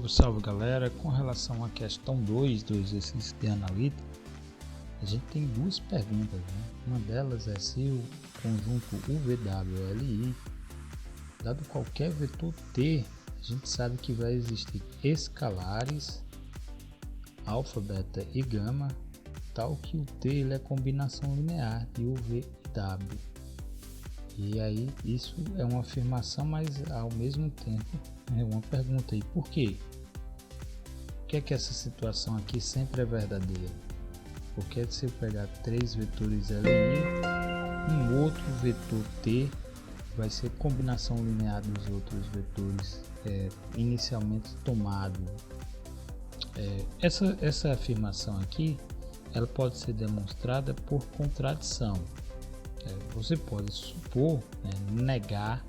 Salve, salve galera, com relação à questão 2 do exercício de analítica, a gente tem duas perguntas, né? Uma delas é se o conjunto UVWLI, dado qualquer vetor T, a gente sabe que vai existir escalares, alfa, beta e gama, tal que o T ele é combinação linear de UV e W. E aí isso é uma afirmação, mas ao mesmo tempo é uma pergunta aí, por quê? Por que é que essa situação aqui sempre é verdadeira? Porque se eu pegar três vetores LI, um outro vetor T vai ser combinação linear dos outros vetores inicialmente tomado. Essa afirmação aqui ela pode ser demonstrada por contradição. Você pode supor, negar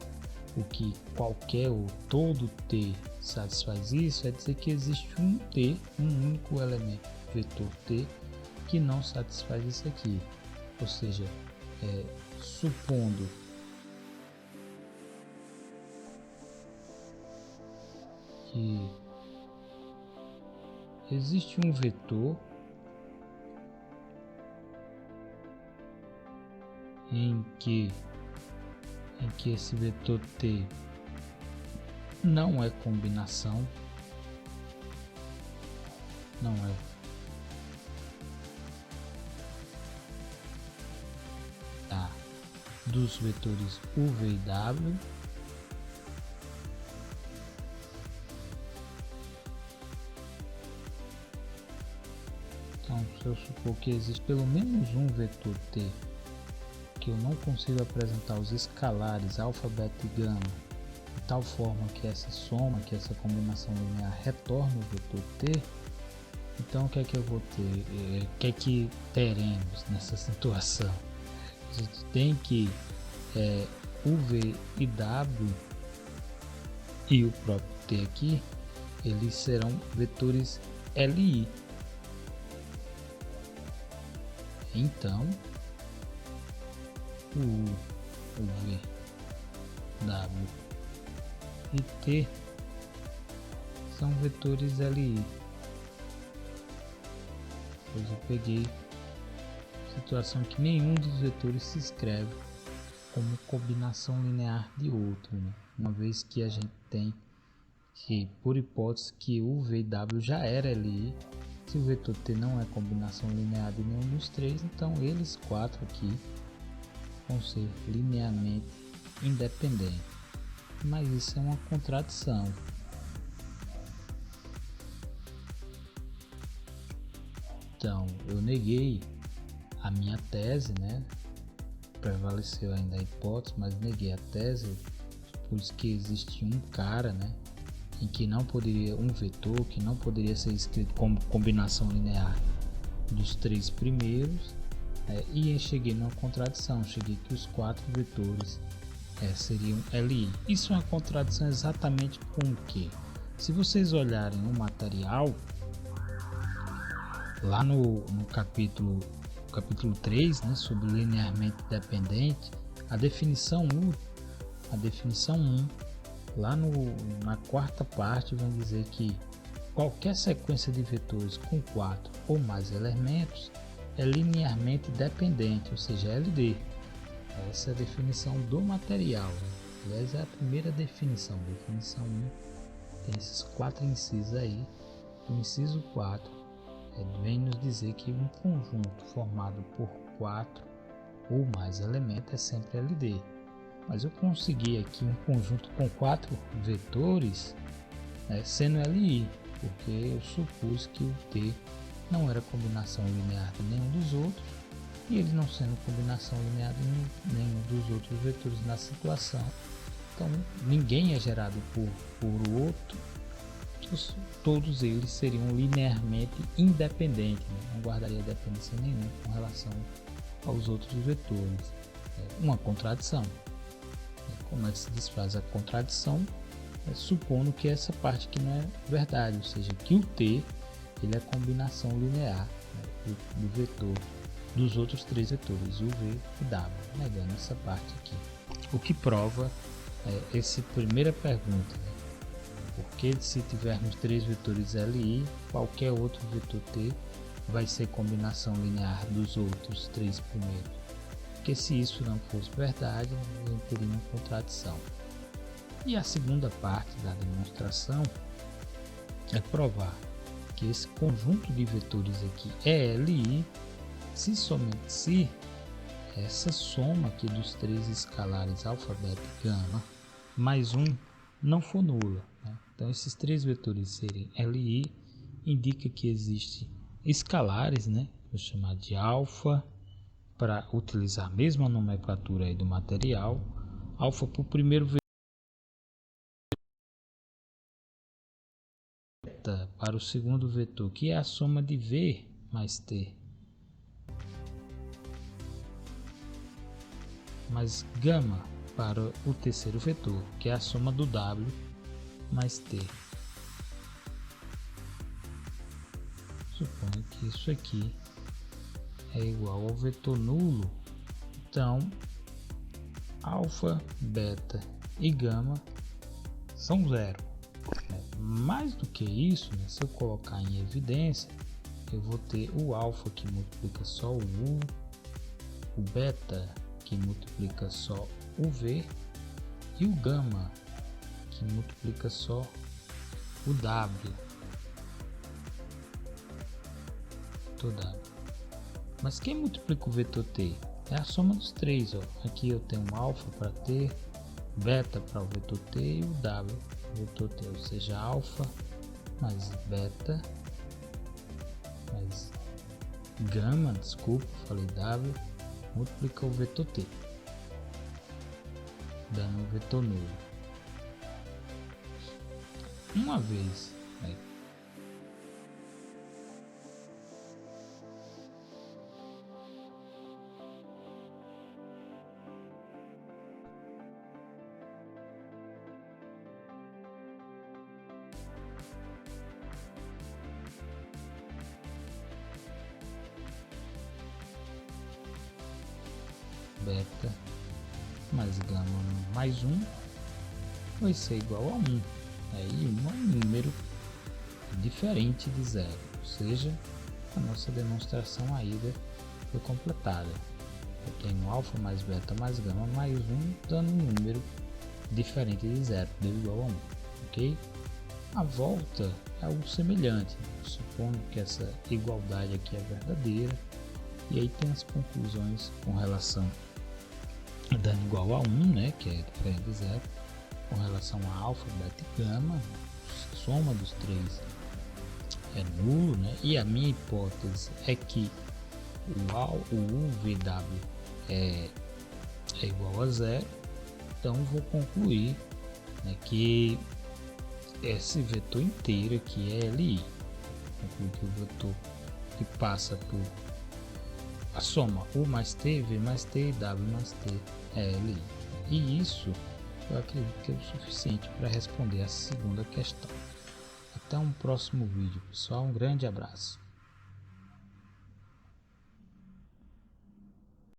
o que qualquer ou todo T satisfaz isso, é dizer que existe um T, um único elemento vetor T que não satisfaz isso aqui. Ou seja, supondo que existe um vetor em que esse vetor T não é combinação, dos vetores UV e W, então se eu supor que existe pelo menos um vetor T que eu não consigo apresentar os escalares alfa, beta e gama de tal forma que essa soma, que essa combinação linear retorna o vetor T, então o que é que eu vou ter? O que é que teremos nessa situação? A gente tem que UV e W e o próprio T aqui, eles serão vetores LI. Então U, V, W e T são vetores LI. Pois eu peguei situação que nenhum dos vetores se escreve como combinação linear de outro, né? Uma vez que a gente tem que, por hipótese, que o V e W já era LI, se o vetor T não é combinação linear de nenhum dos três, então eles quatro aqui vão ser linearmente independentes. Mas isso é uma contradição. Então eu neguei a minha tese, né? Prevaleceu ainda a hipótese, mas neguei a tese, pois que existe um cara, né? Em que não poderia, um vetor que não poderia ser escrito como combinação linear dos três primeiros. E eu cheguei numa contradição, cheguei que os quatro vetores seriam LI. Isso é uma contradição exatamente com o que? Se vocês olharem o material, lá no capítulo 3, né, sobre linearmente dependente, a definição 1, lá na quarta parte, vão dizer que qualquer sequência de vetores com 4 ou mais elementos é linearmente dependente, ou seja, LD. Essa é a definição do material, né? Aliás, é a primeira definição 1, tem esses 4 incisos aí. O inciso 4 vem nos dizer que um conjunto formado por 4 ou mais elementos é sempre LD. Mas eu consegui aqui um conjunto com 4 vetores sendo LI, porque eu supus que o T não era combinação linear de nenhum dos outros, e ele não sendo combinação linear de nenhum dos outros vetores na situação, então ninguém é gerado por outro, todos eles seriam linearmente independentes, né? Não guardaria dependência nenhuma com relação aos outros vetores. Uma contradição. Como é que se desfaz a contradição? Supondo que essa parte aqui não é verdade, ou seja, que o T ele é a combinação linear, né, do vetor dos outros três vetores, U, V e W, negando essa parte aqui. O que prova essa primeira pergunta, né? porque se tivermos 3 vetores LI, qualquer outro vetor T vai ser combinação linear dos outros 3 primeiros. Porque se isso não fosse verdade, não teria uma contradição. E a segunda parte da demonstração é provar que esse conjunto de vetores aqui é LI, se somente se essa soma aqui dos 3 escalares alfa, beta e gama mais 1 não for nula, né? Então esses 3 vetores serem LI indica que existe escalares, né? Vou chamar de alfa para utilizar a mesma nomenclatura aí do material. Alfa para o primeiro vetor, beta para o segundo vetor, que é a soma de V mais T, mais gama para o terceiro vetor, que é a soma do W mais T. Suponho que isso aqui é igual ao vetor nulo, então alfa, beta e gama são zero. Mais do que isso, né, se eu colocar em evidência, eu vou ter o alfa que multiplica só o U, o beta que multiplica só o V e o gama que multiplica só o W. Mas quem multiplica o vetor T? É a soma dos 3. Ó. Aqui eu tenho um alfa para T, beta para o vetor T e o W vetor T, ou seja, alfa mais beta mais gama, desculpa, falei W, multiplica o vetor T, dando um vetor nulo. Uma vez beta mais gama mais 1 vai ser igual a 1. Aí 1 é um número diferente de zero, ou seja, a nossa demonstração ainda foi completada. Eu tenho alfa mais beta mais gama mais 1 dando um número diferente de zero, deu igual a 1, ok? A volta é algo semelhante, supondo que essa igualdade aqui é verdadeira, e aí tem as conclusões com relação a dano igual a 1, né, que é diferente de zero, com relação a alfa, beta e gama, soma dos 3 é nulo, né, e a minha hipótese é que o UVW é igual a zero, então vou concluir, né, que esse vetor inteiro aqui é LI. Concluir que o vetor que passa por a soma U mais T, V mais T e W mais T é LI. E isso eu acredito que é o suficiente para responder a segunda questão. Até um próximo vídeo, pessoal. Um grande abraço.